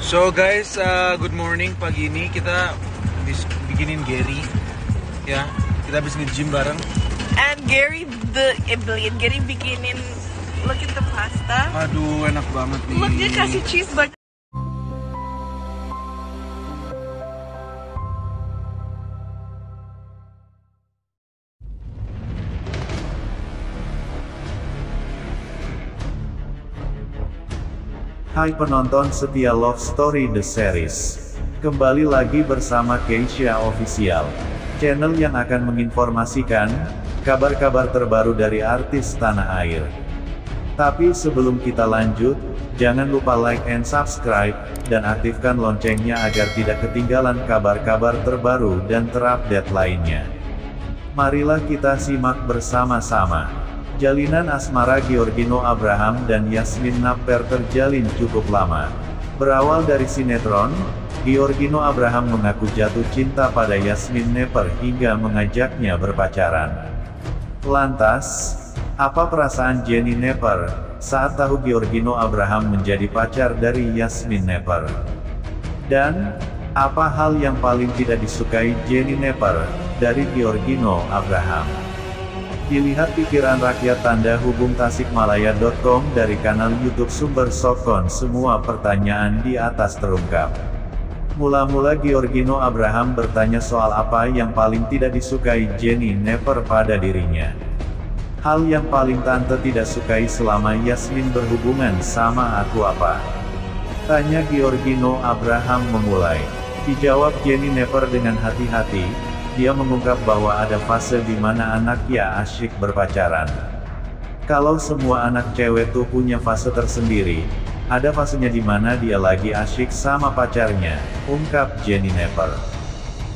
So guys, good morning. Pagi ini kita habis bikinin Gary, ya. Kita habis nge-gym bareng. And Gary bikinin, look at the pasta. Aduh, enak banget nih. Look, dia kasih cheese butter. Hai penonton setia Love Story The Series. Kembali lagi bersama Keisha Official, channel yang akan menginformasikan kabar-kabar terbaru dari artis tanah air. Tapi sebelum kita lanjut, jangan lupa like and subscribe, dan aktifkan loncengnya agar tidak ketinggalan kabar-kabar terbaru dan terupdate lainnya. Marilah kita simak bersama-sama. Jalinan asmara Giorgino Abraham dan Yasmin Napper terjalin cukup lama. Berawal dari sinetron, Giorgino Abraham mengaku jatuh cinta pada Yasmin Napper hingga mengajaknya berpacaran. Lantas, apa perasaan Jenny Napper saat tahu Giorgino Abraham menjadi pacar dari Yasmin Napper? Dan, apa hal yang paling tidak disukai Jenny Napper dari Giorgino Abraham? Dilihat pikiran rakyat tanda hubung tasikmalaya.com dari kanal YouTube sumber Sokon, semua pertanyaan di atas terungkap. Mula-mula Giorgino Abraham bertanya soal apa yang paling tidak disukai Jenny Napper pada dirinya. Hal yang paling tante tidak sukai selama Yasmin berhubungan sama aku apa? Tanya Giorgino Abraham memulai. Dijawab Jenny Napper dengan hati-hati. Dia mengungkap bahwa ada fase di mana anaknya asyik berpacaran. Kalau semua anak cewek tuh punya fase tersendiri, ada fasenya di mana dia lagi asyik sama pacarnya, ungkap Jenny Napper.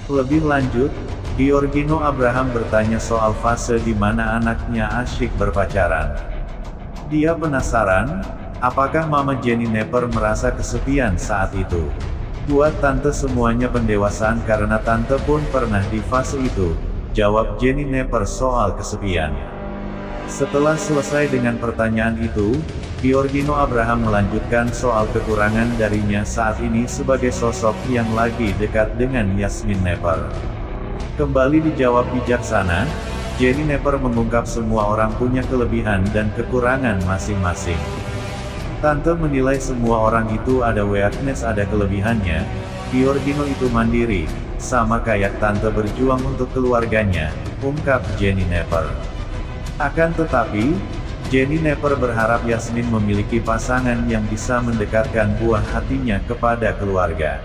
Lebih lanjut, Giorgino Abraham bertanya soal fase di mana anaknya asyik berpacaran. Dia penasaran, apakah Mama Jenny Napper merasa kesepian saat itu? Buat tante semuanya pendewasaan karena tante pun pernah di fase itu, jawab Jenny Napper soal kesepian. Setelah selesai dengan pertanyaan itu, Giorgino Abraham melanjutkan soal kekurangan darinya saat ini sebagai sosok yang lagi dekat dengan Yasmin Napper. Kembali dijawab bijaksana, Jenny Napper mengungkap semua orang punya kelebihan dan kekurangan masing-masing. Tante menilai semua orang itu ada weakness, ada kelebihannya. Giorgino itu mandiri, sama kayak tante berjuang untuk keluarganya, ungkap Jenny Napper. Akan tetapi, Jenny Napper berharap Yasmin memiliki pasangan yang bisa mendekatkan buah hatinya kepada keluarga.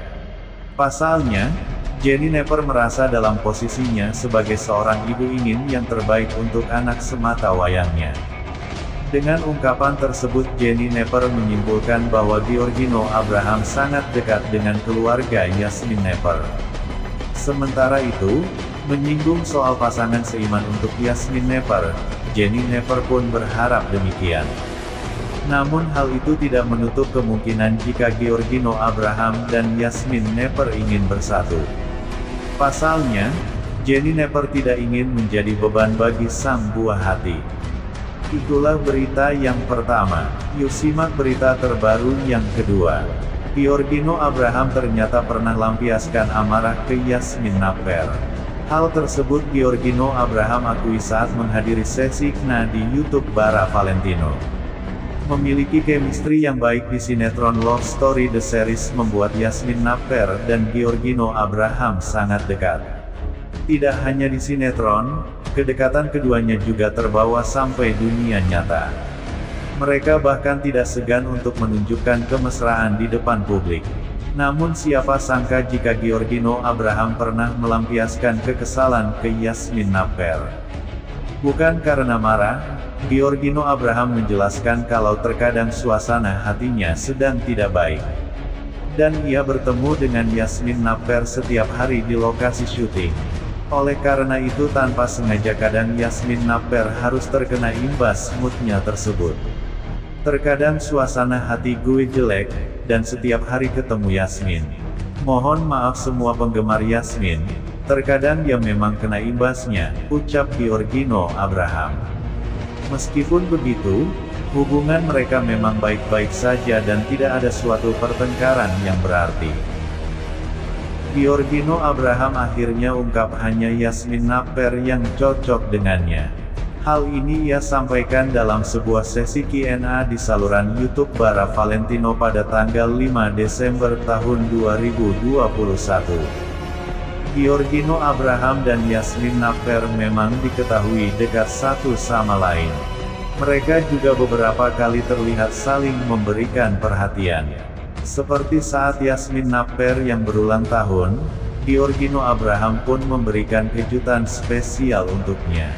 Pasalnya, Jenny Napper merasa dalam posisinya sebagai seorang ibu ingin yang terbaik untuk anak semata wayangnya. Dengan ungkapan tersebut Jenny Napper menyimpulkan bahwa Giorgino Abraham sangat dekat dengan keluarga Yasmin Napper. Sementara itu, menyinggung soal pasangan seiman untuk Yasmin Napper, Jenny Napper pun berharap demikian. Namun hal itu tidak menutup kemungkinan jika Giorgino Abraham dan Yasmin Napper ingin bersatu. Pasalnya, Jenny Napper tidak ingin menjadi beban bagi sang buah hati. Itulah berita yang pertama. Yuk simak berita terbaru yang kedua. Giorgino Abraham ternyata pernah lampiaskan amarah ke Yasmin Napper. Hal tersebut Giorgino Abraham akui saat menghadiri sesi KNA di YouTube Bara Valentino. Memiliki chemistry yang baik di sinetron Love Story The Series membuat Yasmin Napper dan Giorgino Abraham sangat dekat. Tidak hanya di sinetron, kedekatan keduanya juga terbawa sampai dunia nyata. Mereka bahkan tidak segan untuk menunjukkan kemesraan di depan publik. Namun siapa sangka jika Giorgino Abraham pernah melampiaskan kekesalan ke Yasmin Napper. Bukan karena marah, Giorgino Abraham menjelaskan kalau terkadang suasana hatinya sedang tidak baik. Dan ia bertemu dengan Yasmin Napper setiap hari di lokasi syuting. Oleh karena itu tanpa sengaja kadang Yasmin Napper harus terkena imbas moodnya tersebut. Terkadang suasana hati gue jelek, dan setiap hari ketemu Yasmin. Mohon maaf semua penggemar Yasmin, terkadang dia memang kena imbasnya, ucap Giorgino Abraham. Meskipun begitu, Hubungan mereka memang baik-baik saja dan tidak ada suatu pertengkaran yang berarti. Giorgino Abraham akhirnya ungkap hanya Yasmin Napper yang cocok dengannya. Hal ini ia sampaikan dalam sebuah sesi Q&A di saluran YouTube Bara Valentino pada tanggal 5 Desember tahun 2021. Giorgino Abraham dan Yasmin Napper memang diketahui dekat satu sama lain. Mereka juga beberapa kali terlihat saling memberikan perhatian. Seperti saat Yasmin Napper yang berulang tahun, Giorgino Abraham pun memberikan kejutan spesial untuknya.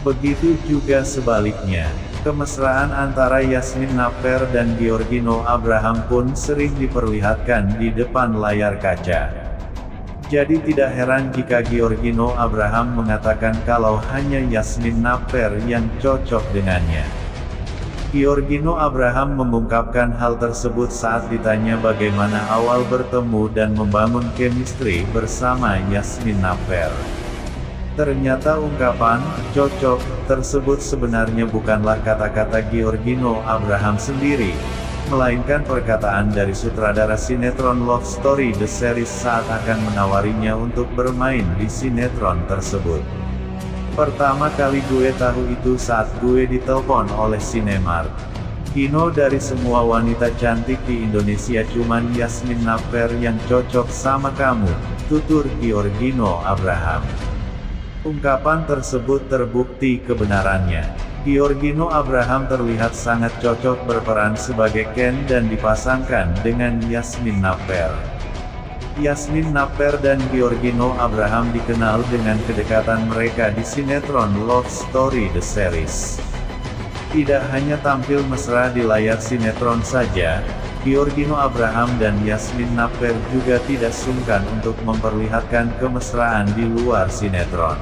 Begitu juga sebaliknya, kemesraan antara Yasmin Napper dan Giorgino Abraham pun sering diperlihatkan di depan layar kaca. Jadi tidak heran jika Giorgino Abraham mengatakan kalau hanya Yasmin Napper yang cocok dengannya. Giorgino Abraham mengungkapkan hal tersebut saat ditanya bagaimana awal bertemu dan membangun chemistry bersama Yasmin Napper. Ternyata ungkapan "cocok" tersebut sebenarnya bukanlah kata-kata Giorgino Abraham sendiri, melainkan perkataan dari sutradara sinetron Love Story The Series saat akan menawarinya untuk bermain di sinetron tersebut. Pertama kali gue tahu itu saat gue ditelepon oleh Cinemark. Gino, dari semua wanita cantik di Indonesia cuman Yasmin Napper yang cocok sama kamu, tutur Giorgino Abraham. Ungkapan tersebut terbukti kebenarannya. Giorgino Abraham terlihat sangat cocok berperan sebagai Ken dan dipasangkan dengan Yasmin Napper. Yasmin Napper dan Giorgino Abraham dikenal dengan kedekatan mereka di sinetron Love Story The Series. Tidak hanya tampil mesra di layar sinetron saja, Giorgino Abraham dan Yasmin Napper juga tidak sungkan untuk memperlihatkan kemesraan di luar sinetron.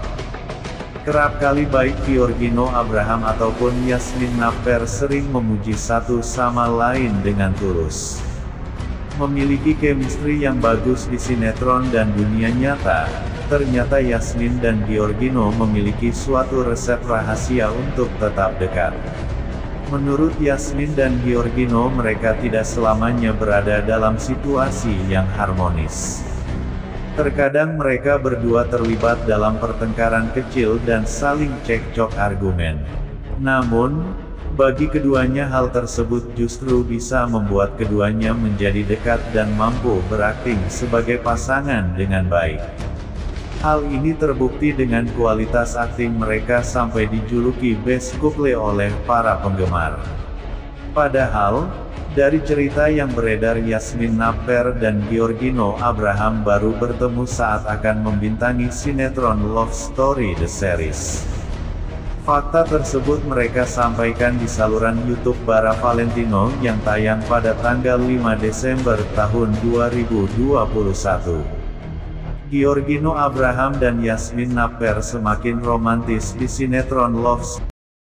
Kerap kali baik Giorgino Abraham ataupun Yasmin Napper sering memuji satu sama lain dengan tulus. Memiliki chemistry yang bagus di sinetron dan dunia nyata, ternyata Yasmin dan Giorgino memiliki suatu resep rahasia untuk tetap dekat. Menurut Yasmin dan Giorgino, mereka tidak selamanya berada dalam situasi yang harmonis. Terkadang mereka berdua terlibat dalam pertengkaran kecil dan saling cekcok argumen. Namun, bagi keduanya hal tersebut justru bisa membuat keduanya menjadi dekat dan mampu berakting sebagai pasangan dengan baik. Hal ini terbukti dengan kualitas akting mereka sampai dijuluki best couple oleh para penggemar. Padahal, dari cerita yang beredar Yasmin Napper dan Giorgino Abraham baru bertemu saat akan membintangi sinetron Love Story The Series. Fakta tersebut mereka sampaikan di saluran YouTube Bara Valentino yang tayang pada tanggal 5 Desember tahun 2021. Giorgino Abraham dan Yasmin Napper semakin romantis di sinetron Love